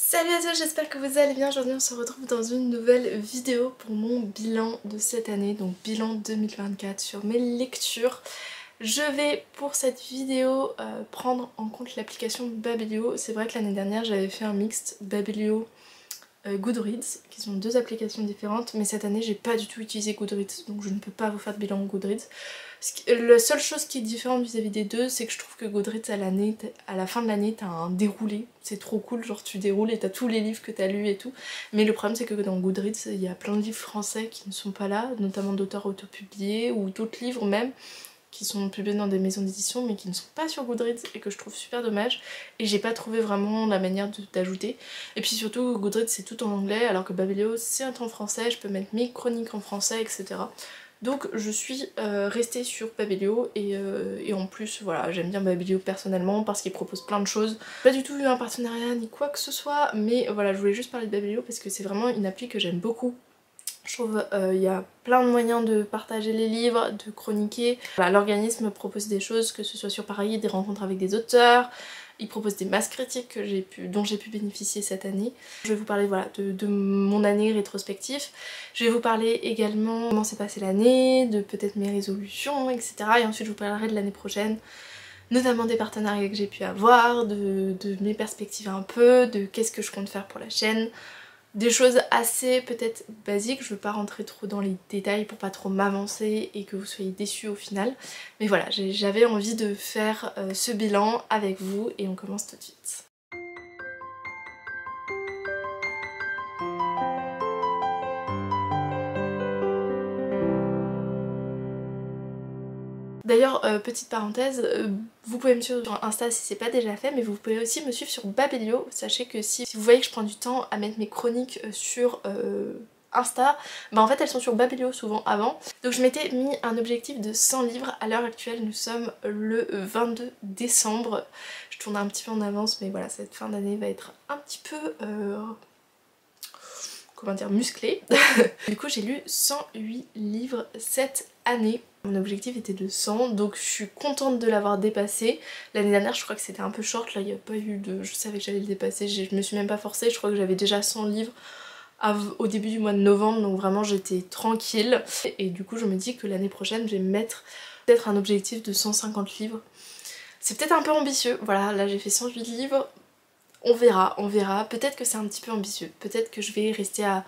Salut à tous, j'espère que vous allez bien. Aujourd'hui on se retrouve dans une nouvelle vidéo pour mon bilan de cette année, donc bilan 2024 sur mes lectures. Je vais pour cette vidéo prendre en compte l'application Babelio. C'est vrai que l'année dernière j'avais fait un mixte Babelio Goodreads, qui sont deux applications différentes, mais cette année j'ai pas du tout utilisé Goodreads, donc je ne peux pas vous faire de bilan Goodreads. La seule chose qui est différente vis-à-vis des deux, c'est que je trouve que Goodreads à la fin de l'année t'as un déroulé, c'est trop cool, genre tu déroules et t'as tous les livres que t'as lus et tout, mais le problème c'est que dans Goodreads il y a plein de livres français qui ne sont pas là, notamment d'auteurs autopubliés ou d'autres livres même, qui sont publiés dans des maisons d'édition mais qui ne sont pas sur Goodreads et que je trouve super dommage, et j'ai pas trouvé vraiment la manière d'ajouter. Et puis surtout Goodreads c'est tout en anglais alors que Babelio c'est en français, je peux mettre mes chroniques en français, etc. Donc je suis restée sur Babelio et en plus voilà, j'aime bien Babelio personnellement parce qu'il propose plein de choses. Pas du tout eu un partenariat ni quoi que ce soit, mais voilà, je voulais juste parler de Babelio parce que c'est vraiment une appli que j'aime beaucoup. Je trouve il y a plein de moyens de partager les livres, de chroniquer. Voilà, l'organisme propose des choses, que ce soit sur Paris, des rencontres avec des auteurs. Il propose des masses critiques dont j'ai pu bénéficier cette année. Je vais vous parler voilà, de mon année rétrospective. Je vais vous parler également de comment s'est passée l'année, de peut-être mes résolutions, etc. Et ensuite je vous parlerai de l'année prochaine, notamment des partenariats que j'ai pu avoir, de mes perspectives un peu, de qu'est-ce que je compte faire pour la chaîne. Des choses assez peut-être basiques, je veux pas rentrer trop dans les détails pour pas trop m'avancer et que vous soyez déçus au final. Mais voilà, j'avais envie de faire ce bilan avec vous et on commence tout de suite. D'ailleurs, petite parenthèse, vous pouvez me suivre sur Insta si c'est pas déjà fait, mais vous pouvez aussi me suivre sur Babelio. Sachez que si vous voyez que je prends du temps à mettre mes chroniques sur Insta, bah en fait elles sont sur Babelio souvent avant. Donc je m'étais mis un objectif de 100 livres. À l'heure actuelle nous sommes le 22 décembre. Je tourne un petit peu en avance, mais voilà, cette fin d'année va être un petit peu comment dire, musclée. Du coup j'ai lu 108 livres cette année. Mon objectif était de 100, donc je suis contente de l'avoir dépassé. L'année dernière je crois que c'était un peu short, là il n'y a pas eu de... Je savais que j'allais le dépasser, je me suis même pas forcée, je crois que j'avais déjà 100 livres au début du mois de novembre, donc vraiment j'étais tranquille. Et du coup je me dis que l'année prochaine je vais me mettre peut-être un objectif de 150 livres. C'est peut-être un peu ambitieux, voilà, là j'ai fait 108 livres, on verra, peut-être que c'est un petit peu ambitieux, peut-être que je vais rester à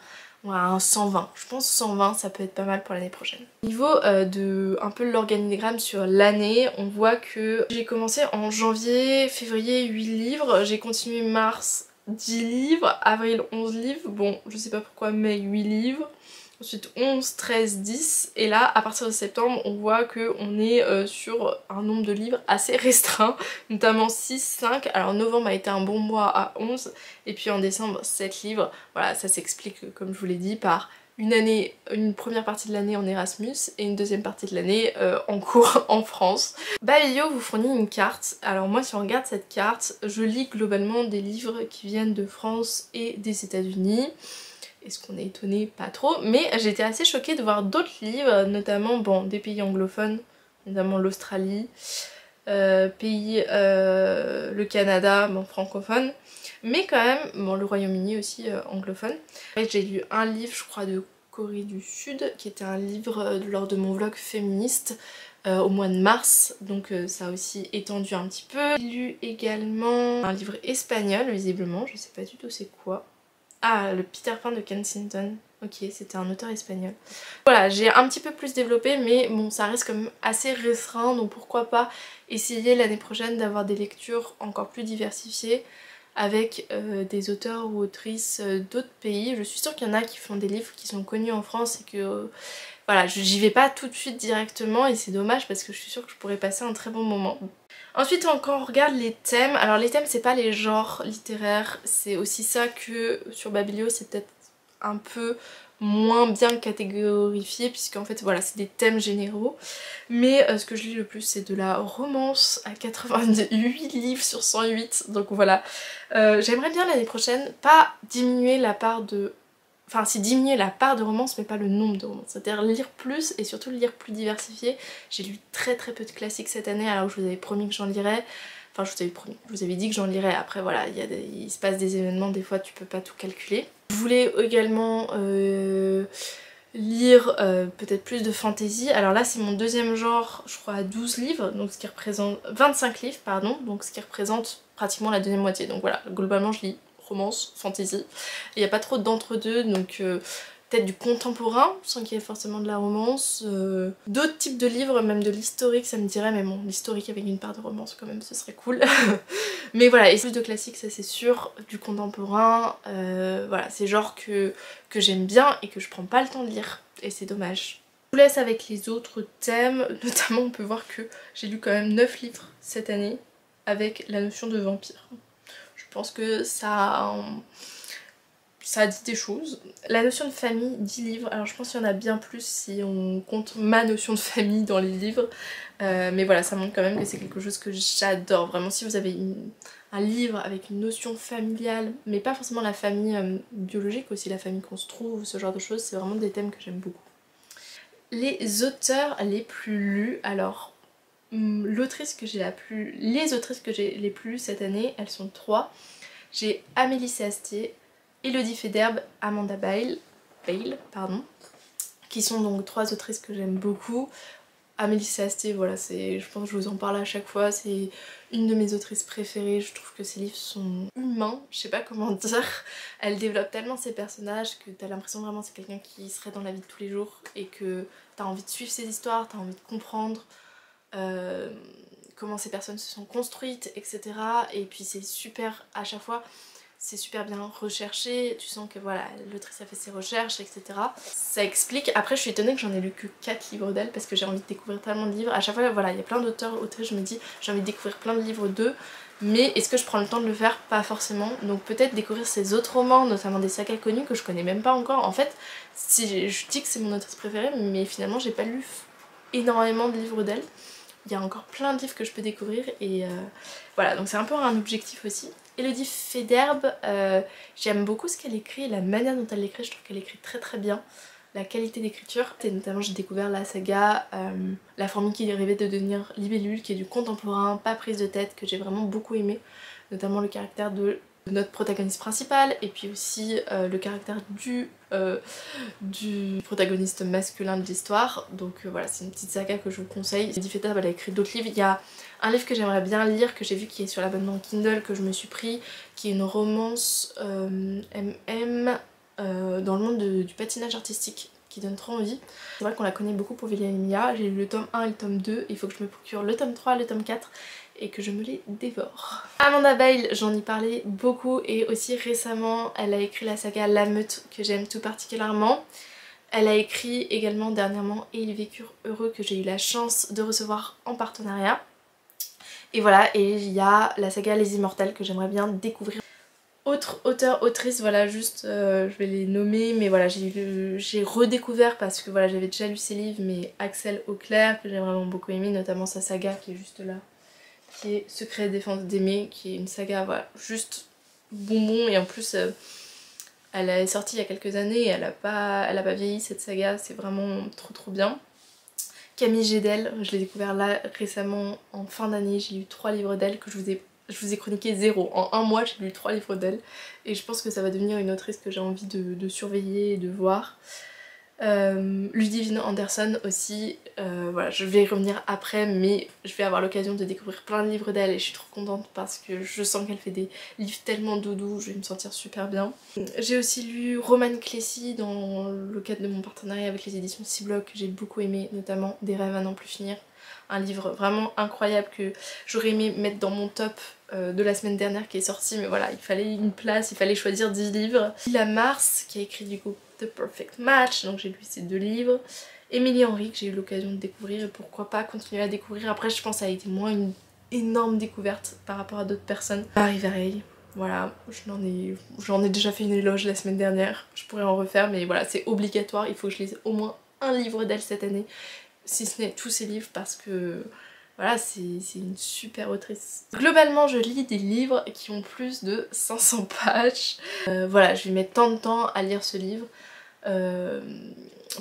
un 120, je pense 120 ça peut être pas mal pour l'année prochaine. Au niveau de un peu l'organigramme sur l'année, on voit que j'ai commencé en janvier, février 8 livres, j'ai continué mars 10 livres, avril 11 livres, bon je sais pas pourquoi mai 8 livres, ensuite 11, 13, 10 et là à partir de septembre on voit qu'on est sur un nombre de livres assez restreint, notamment 6, 5, alors novembre a été un bon mois à 11 et puis en décembre 7 livres, voilà ça s'explique comme je vous l'ai dit par une première partie de l'année en Erasmus et une deuxième partie de l'année en cours en France. Babelio vous fournit une carte, alors moi si on regarde cette carte, je lis globalement des livres qui viennent de France et des États-Unis. Est-ce qu'on est étonné? Pas trop, mais j'étais assez choquée de voir d'autres livres, notamment bon, des pays anglophones, notamment l'Australie, le Canada, bon francophone, mais quand même, bon le Royaume-Uni aussi anglophone. J'ai lu un livre, je crois, de Corée du Sud, qui était un livre lors de mon vlog féministe au mois de mars, donc ça a aussi étendu un petit peu. J'ai lu également un livre espagnol, visiblement, je sais pas du tout c'est quoi. Ah, le Peter Pan de Kensington. Ok, c'était un auteur espagnol. Voilà, j'ai un petit peu plus développé, mais bon, ça reste quand même assez restreint, donc pourquoi pas essayer l'année prochaine d'avoir des lectures encore plus diversifiées avec des auteurs ou autrices d'autres pays. Je suis sûre qu'il y en a qui font des livres qui sont connus en France et que... voilà, j'y vais pas tout de suite directement et c'est dommage parce que je suis sûre que je pourrais passer un très bon moment. Ensuite quand on regarde les thèmes, alors les thèmes c'est pas les genres littéraires, c'est aussi ça que sur Babelio c'est peut-être un peu moins bien catégorifié puisqu'en fait voilà c'est des thèmes généraux, mais ce que je lis le plus c'est de la romance à 88 livres sur 108, donc voilà. J'aimerais bien l'année prochaine pas diminuer la part de... Enfin, c'est diminuer la part de romance mais pas le nombre de romances, c'est-à-dire lire plus et surtout lire plus diversifié. J'ai lu très peu de classiques cette année alors que je vous avais promis que j'en lirais. Enfin je vous avais promis, je vous avais dit que j'en lirais. Après voilà, il se passe des événements, des fois tu peux pas tout calculer. Je voulais également lire peut-être plus de fantasy. Alors là c'est mon deuxième genre, je crois à 12 livres, donc ce qui représente 25 livres pardon, donc ce qui représente pratiquement la deuxième moitié. Donc voilà, globalement je lis romance, fantasy. Il n'y a pas trop d'entre-deux, donc peut-être du contemporain sans qu'il y ait forcément de la romance. D'autres types de livres, même de l'historique ça me dirait, mais bon l'historique avec une part de romance quand même ce serait cool. Mais voilà, et plus de classiques ça c'est sûr, du contemporain, voilà c'est genre que j'aime bien et que je prends pas le temps de lire et c'est dommage. Je vous laisse avec les autres thèmes, notamment on peut voir que j'ai lu quand même 9 livres cette année avec la notion de vampire. Je pense que ça dit des choses. La notion de famille, 10 livres, alors je pense qu'il y en a bien plus si on compte ma notion de famille dans les livres. Mais voilà, ça montre quand même que c'est quelque chose que j'adore. Vraiment, si vous avez un livre avec une notion familiale, mais pas forcément la famille biologique, aussi la famille qu'on se trouve, ce genre de choses, c'est vraiment des thèmes que j'aime beaucoup. Les auteurs les plus lus, alors l'autrice que j'ai les autrices que j'ai les plus lues cette année, elles sont 3. J'ai Amélie Astier, Elodie Federbe, Amanda Bale, qui sont donc 3 autrices que j'aime beaucoup. Amélie Astier, voilà, je pense que je vous en parle à chaque fois, c'est une de mes autrices préférées, je trouve que ses livres sont humains, je sais pas comment dire. Elle développe tellement ses personnages que t'as l'impression vraiment que c'est quelqu'un qui serait dans la vie de tous les jours et que t'as envie de suivre ses histoires, t'as envie de comprendre comment ces personnes se sont construites, etc. Et puis c'est super, à chaque fois, c'est super bien recherché, tu sens que voilà, l'autrice a fait ses recherches, etc. Ça explique. Après je suis étonnée que j'en ai lu que 4 livres d'elle parce que j'ai envie de découvrir tellement de livres. À chaque fois, voilà, il y a plein d'auteurs, autrices, je me dis j'ai envie de découvrir plein de livres d'eux, mais est-ce que je prends le temps de le faire? Pas forcément. Donc peut-être découvrir ses autres romans, notamment des sagas connues que je connais même pas encore. En fait, si je dis que c'est mon autrice préférée, mais finalement j'ai pas lu énormément de livres d'elle. Il y a encore plein de livres que je peux découvrir et voilà, donc c'est un peu un objectif aussi. Elodie Federbe, j'aime beaucoup ce qu'elle écrit, la manière dont elle l'écrit, je trouve qu'elle écrit très très bien. La qualité d'écriture, et notamment j'ai découvert la saga La fourmi qui rêvait de devenir libellule, qui est du contemporain, pas prise de tête, que j'ai vraiment beaucoup aimé, notamment le caractère de notre protagoniste principal et puis aussi le caractère du protagoniste masculin de l'histoire. Donc voilà, c'est une petite saga que je vous conseille. Elodie Federbe, elle a écrit d'autres livres. Il y a un livre que j'aimerais bien lire, que j'ai vu qui est sur l'abonnement Kindle, que je me suis pris, qui est une romance MM dans le monde du patinage artistique, qui donne trop envie. C'est vrai qu'on la connaît beaucoup pour Wilhelmina, j'ai lu le tome 1 et le tome 2, il faut que je me procure le tome 3 et le tome 4 et que je me les dévore. Amanda Bale, j'en ai parlé beaucoup et aussi récemment elle a écrit la saga La Meute que j'aime tout particulièrement. Elle a écrit également dernièrement Et ils vécurent heureux que j'ai eu la chance de recevoir en partenariat. Et voilà, et il y a la saga Les Immortels que j'aimerais bien découvrir. Autre auteur, autrice, voilà, juste je vais les nommer, mais voilà, j'ai redécouvert parce que voilà, j'avais déjà lu ses livres, mais Axel Auclair, que j'ai vraiment beaucoup aimé, notamment sa saga qui est juste là, qui est Secret et défense d'aimer, qui est une saga, voilà, juste bonbon, et en plus elle est sortie il y a quelques années et elle a pas vieilli cette saga, c'est vraiment trop bien. Camille Gédel, je l'ai découvert là récemment en fin d'année, j'ai lu 3 livres d'elle que je vous ai chroniqué 0. En un mois j'ai lu 3 livres d'elle et je pense que ça va devenir une autrice que j'ai envie de surveiller et de voir. Ludivine Anderson aussi, voilà, je vais y revenir après, mais je vais avoir l'occasion de découvrir plein de livres d'elle et je suis trop contente parce que je sens qu'elle fait des livres tellement doudous, je vais me sentir super bien. J'ai aussi lu Romane Clécy dans le cadre de mon partenariat avec les éditions Cibloc, que j'ai beaucoup aimé, notamment Des rêves à n'en plus finir. Un livre vraiment incroyable que j'aurais aimé mettre dans mon top de la semaine dernière qui est sorti, mais voilà, il fallait une place, il fallait choisir 10 livres. Lila Mars qui a écrit du coup The Perfect Match, donc j'ai lu ces 2 livres. Émilie Henry que j'ai eu l'occasion de découvrir et pourquoi pas continuer à découvrir. Après je pense que ça a été moins une énorme découverte par rapport à d'autres personnes. Marie Vereil, voilà, j'en ai déjà fait une éloge la semaine dernière, je pourrais en refaire mais voilà, c'est obligatoire, il faut que je lise au moins un livre d'elle cette année, si ce n'est tous ses livres parce que voilà, c'est une super autrice. Globalement, je lis des livres qui ont plus de 500 pages. Voilà, je vais mettre tant de temps à lire ce livre.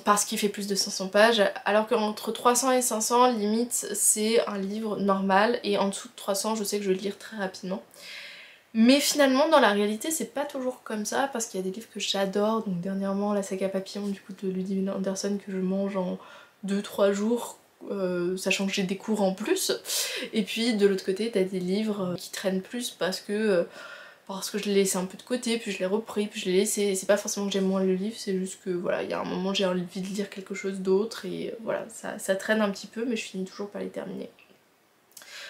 parce qu'il fait plus de 500 pages, alors qu'entre 300 et 500 limite c'est un livre normal, et en dessous de 300 je sais que je vais le lire très rapidement. Mais finalement dans la réalité c'est pas toujours comme ça, parce qu'il y a des livres que j'adore, donc dernièrement la saga Papillon du coup de Ludwig Anderson que je mange en 2-3 jours, sachant que j'ai des cours en plus. Et puis de l'autre côté t'as des livres qui traînent plus parce que je l'ai laissé un peu de côté, puis je l'ai repris, puis je l'ai laissé. C'est pas forcément que j'aime moins le livre, c'est juste que voilà, il y a un moment j'ai envie de lire quelque chose d'autre, et voilà, ça traîne un petit peu, mais je finis toujours par les terminer.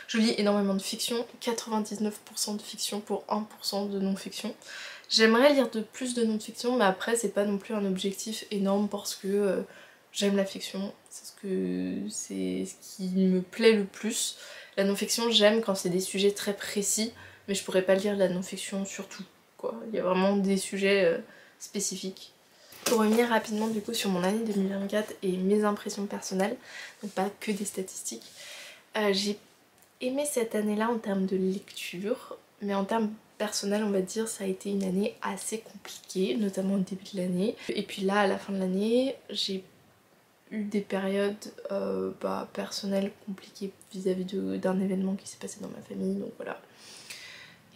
Je lis énormément de fiction, 99% de fiction pour 1% de non-fiction. J'aimerais lire plus de non-fiction, mais après c'est pas non plus un objectif énorme parce que j'aime la fiction, c'est ce qui me plaît le plus. La non-fiction j'aime quand c'est des sujets très précis, mais je pourrais pas lire de la non-fiction sur tout, quoi. Il y a vraiment des sujets spécifiques. Pour revenir rapidement du coup sur mon année 2024 et mes impressions personnelles, donc pas que des statistiques, j'ai aimé cette année-là en termes de lecture, mais en termes personnels on va dire ça a été une année assez compliquée, notamment au début de l'année. Et puis là à la fin de l'année j'ai eu des périodes personnelles compliquées vis-à-vis d'un événement qui s'est passé dans ma famille, donc voilà.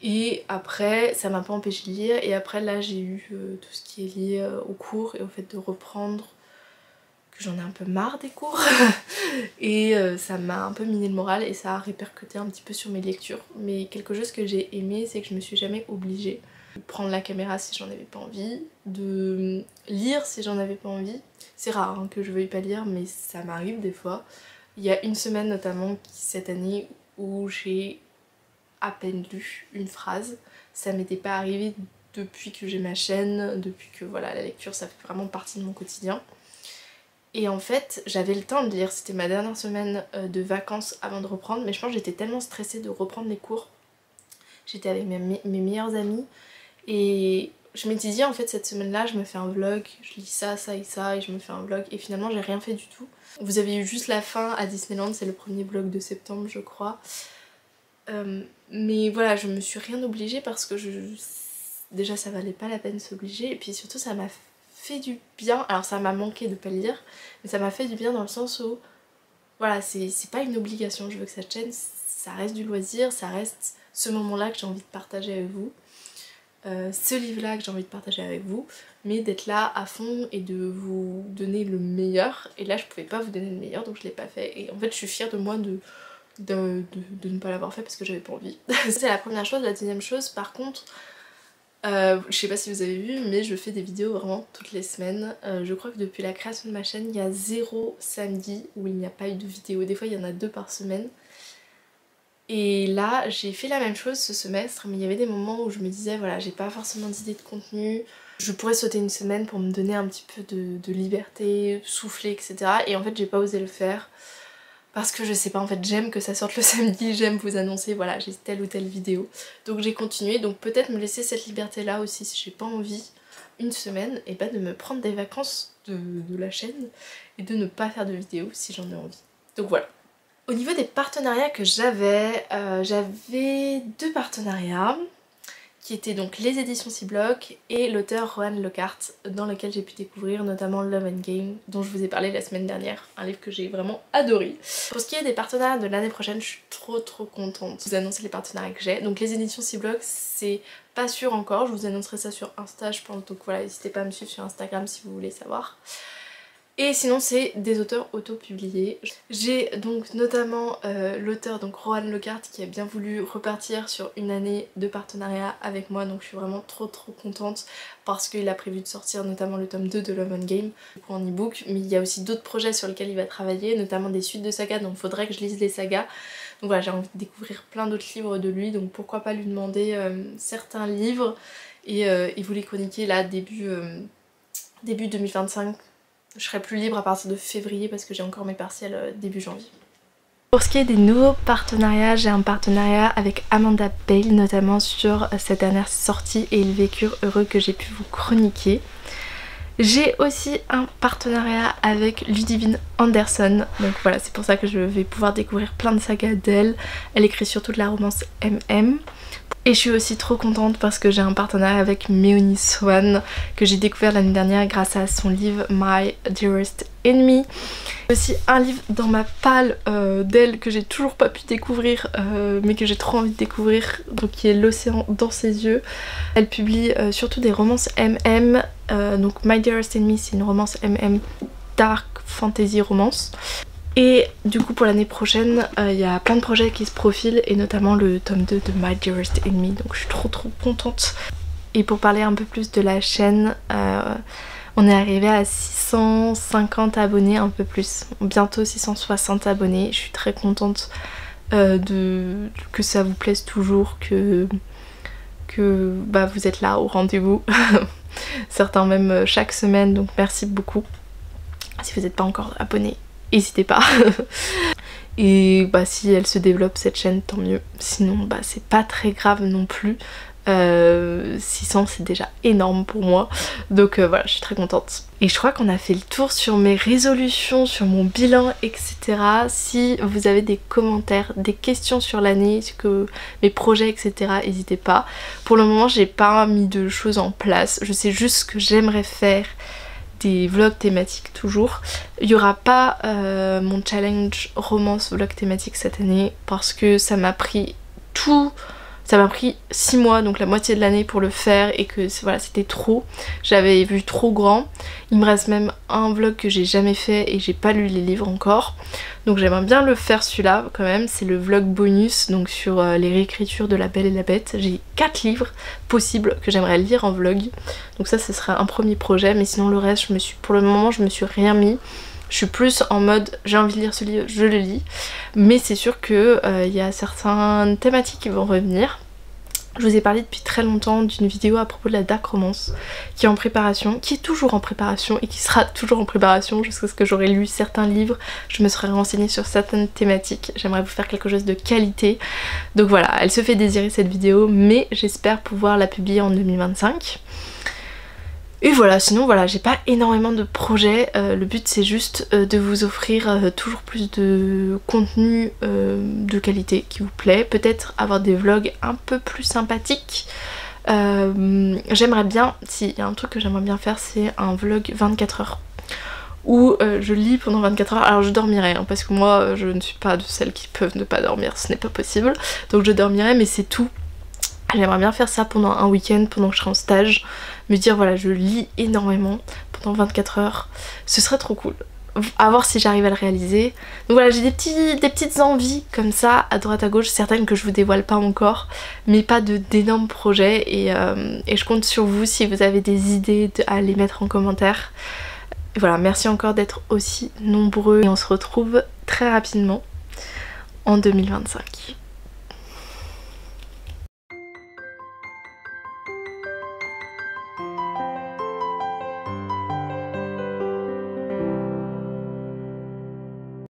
Et après ça m'a pas empêché de lire, et après là j'ai eu tout ce qui est lié au cours et au fait de reprendre, que j'en ai un peu marre des cours et ça m'a un peu miné le moral et ça a répercuté un petit peu sur mes lectures. Mais quelque chose que j'ai aimé, c'est que je me suis jamais obligée de prendre la caméra si j'en avais pas envie, de lire si j'en avais pas envie. C'est rare hein, que je veuille pas lire, mais ça m'arrive des fois. Il y a une semaine notamment cette année où j'ai à peine lu une phrase. Ça m'était pas arrivé depuis que j'ai ma chaîne, depuis que voilà, la lecture ça fait vraiment partie de mon quotidien. Et en fait j'avais le temps de lire, c'était ma dernière semaine de vacances avant de reprendre, mais je pense que j'étais tellement stressée de reprendre les cours. J'étais avec mes meilleurs amis et je m'étais dit en fait cette semaine là je me fais un vlog, je lis ça, ça et ça et je me fais un vlog, et finalement j'ai rien fait du tout. Vous avez eu juste la fin à Disneyland, c'est le premier vlog de septembre je crois. Mais voilà, je me suis rien obligée parce que déjà ça valait pas la peine de s'obliger, et puis surtout ça m'a fait du bien. Alors ça m'a manqué de pas le lire, mais ça m'a fait du bien dans le sens où voilà, c'est pas une obligation, je veux que cette chaîne ça reste du loisir, ça reste ce moment là que j'ai envie de partager avec vous, ce livre là que j'ai envie de partager avec vous, mais d'être là à fond et de vous donner le meilleur. Et là je pouvais pas vous donner le meilleur donc je l'ai pas fait, et en fait je suis fière de moi de ne pas l'avoir fait parce que j'avais pas envie. C'est la première chose. La deuxième chose par contre, je sais pas si vous avez vu mais je fais des vidéos vraiment toutes les semaines. Je crois que depuis la création de ma chaîne il y a 0 samedi où il n'y a pas eu de vidéo. Des fois il y en a 2 par semaine. Et là j'ai fait la même chose ce semestre, mais il y avait des moments où je me disais voilà j'ai pas forcément d'idée de contenu, je pourrais sauter une semaine pour me donner un petit peu de liberté, souffler etc. Et en fait j'ai pas osé le faire. Parce que je sais pas en fait, j'aime que ça sorte le samedi, j'aime vous annoncer voilà j'ai telle ou telle vidéo. Donc j'ai continué, donc peut-être me laisser cette liberté là aussi si j'ai pas envie une semaine, et de me prendre des vacances de la chaîne et de ne pas faire de vidéo si j'en ai envie. Donc voilà. Au niveau des partenariats que j'avais 2 partenariats qui étaient donc les éditions Cibloc et l'auteur Rohan Lockhart, dans lequel j'ai pu découvrir notamment Love and Game, dont je vous ai parlé la semaine dernière, un livre que j'ai vraiment adoré. Pour ce qui est des partenariats de l'année prochaine, je suis trop contente de vous annoncer les partenariats que j'ai. Donc les éditions Cibloc, c'est pas sûr encore, je vous annoncerai ça sur Insta je pense, donc voilà, n'hésitez pas à me suivre sur Instagram si vous voulez savoir. Et sinon c'est des auteurs auto-publiés. J'ai donc notamment l'auteur donc Rohan Lockhart qui a bien voulu repartir sur une année de partenariat avec moi, donc je suis vraiment trop contente parce qu'il a prévu de sortir notamment le tome 2 de Love and Game en e-book, mais il y a aussi d'autres projets sur lesquels il va travailler, notamment des suites de sagas, donc il faudrait que je lise les sagas. Donc voilà, j'ai envie de découvrir plein d'autres livres de lui, donc pourquoi pas lui demander certains livres et vous les chroniquer là début 2025. Je serai plus libre à partir de février parce que j'ai encore mes partiels début janvier. Pour ce qui est des nouveaux partenariats, j'ai un partenariat avec Amanda Bale notamment sur cette dernière sortie et ils vécurent heureux que j'ai pu vous chroniquer. J'ai aussi un partenariat avec Ludivine Anderson, donc voilà, c'est pour ça que je vais pouvoir découvrir plein de sagas d'elle. Elle écrit surtout de la romance MM. Et je suis aussi trop contente parce que j'ai un partenariat avec Méonie Swan que j'ai découvert l'année dernière grâce à son livre My Dearest Enemy. Aussi un livre dans ma palle d'elle que j'ai toujours pas pu découvrir mais que j'ai trop envie de découvrir, donc qui est L'Océan dans ses yeux. Elle publie surtout des romances MM, donc My Dearest Enemy c'est une romance MM dark fantasy romance. Et du coup pour l'année prochaine il y a plein de projets qui se profilent et notamment le tome 2 de My Dearest Enemy, donc je suis trop contente. Et pour parler un peu plus de la chaîne, on est arrivé à 650 abonnés, un peu plus, bientôt 660 abonnés. Je suis très contente que ça vous plaise toujours, que vous êtes là au rendez-vous. Certains même chaque semaine, donc merci beaucoup. Si vous n'êtes pas encore abonné, n'hésitez pas. Et si elle se développe cette chaîne, tant mieux. Sinon c'est pas très grave non plus. 600 c'est déjà énorme pour moi, donc voilà, je suis très contente. Et je crois qu'on a fait le tour sur mes résolutions, sur mon bilan, etc. Si vous avez des commentaires, des questions sur l'année, mes projets, etc., n'hésitez pas. Pour le moment j'ai pas mis de choses en place, je sais juste que j'aimerais faire des vlogs thématiques toujours. Il n'y aura pas mon challenge romance vlog thématique cette année parce que ça m'a pris 6 mois, donc la moitié de l'année pour le faire, et que voilà, c'était trop. J'avais vu trop grand. Il me reste même un vlog que j'ai jamais fait et j'ai pas lu les livres encore. Donc j'aimerais bien le faire celui-là quand même. C'est le vlog bonus, donc sur les réécritures de La Belle et la Bête. J'ai 4 livres possibles que j'aimerais lire en vlog. Donc ça, ce serait un premier projet, mais sinon le reste, pour le moment, je me suis rien mis. Je suis plus en mode j'ai envie de lire ce livre, je le lis. Mais c'est sûr que y a certaines thématiques qui vont revenir. Je vous ai parlé depuis très longtemps d'une vidéo à propos de la dark romance qui est en préparation, qui est toujours en préparation et qui sera toujours en préparation jusqu'à ce que j'aurai lu certains livres. Je me serai renseignée sur certaines thématiques. J'aimerais vous faire quelque chose de qualité. Donc voilà, elle se fait désirer cette vidéo, mais j'espère pouvoir la publier en 2025. Et voilà, sinon voilà, j'ai pas énormément de projets, le but c'est juste de vous offrir toujours plus de contenu de qualité qui vous plaît, peut-être avoir des vlogs un peu plus sympathiques. J'aimerais bien, s'il y a un truc que j'aimerais bien faire, c'est un vlog 24 heures où je lis pendant 24 heures, alors je dormirai hein, parce que moi je ne suis pas de celles qui peuvent ne pas dormir, ce n'est pas possible, donc je dormirai mais c'est tout. J'aimerais bien faire ça pendant un week-end, pendant que je serai en stage, me dire voilà je lis énormément pendant 24 heures, ce serait trop cool. À voir si j'arrive à le réaliser. Donc voilà, j'ai des petites envies comme ça à droite à gauche, certaines que je vous dévoile pas encore, mais pas d'énormes projets, et je compte sur vous si vous avez des idées à les mettre en commentaire. Et voilà, merci encore d'être aussi nombreux et on se retrouve très rapidement en 2025.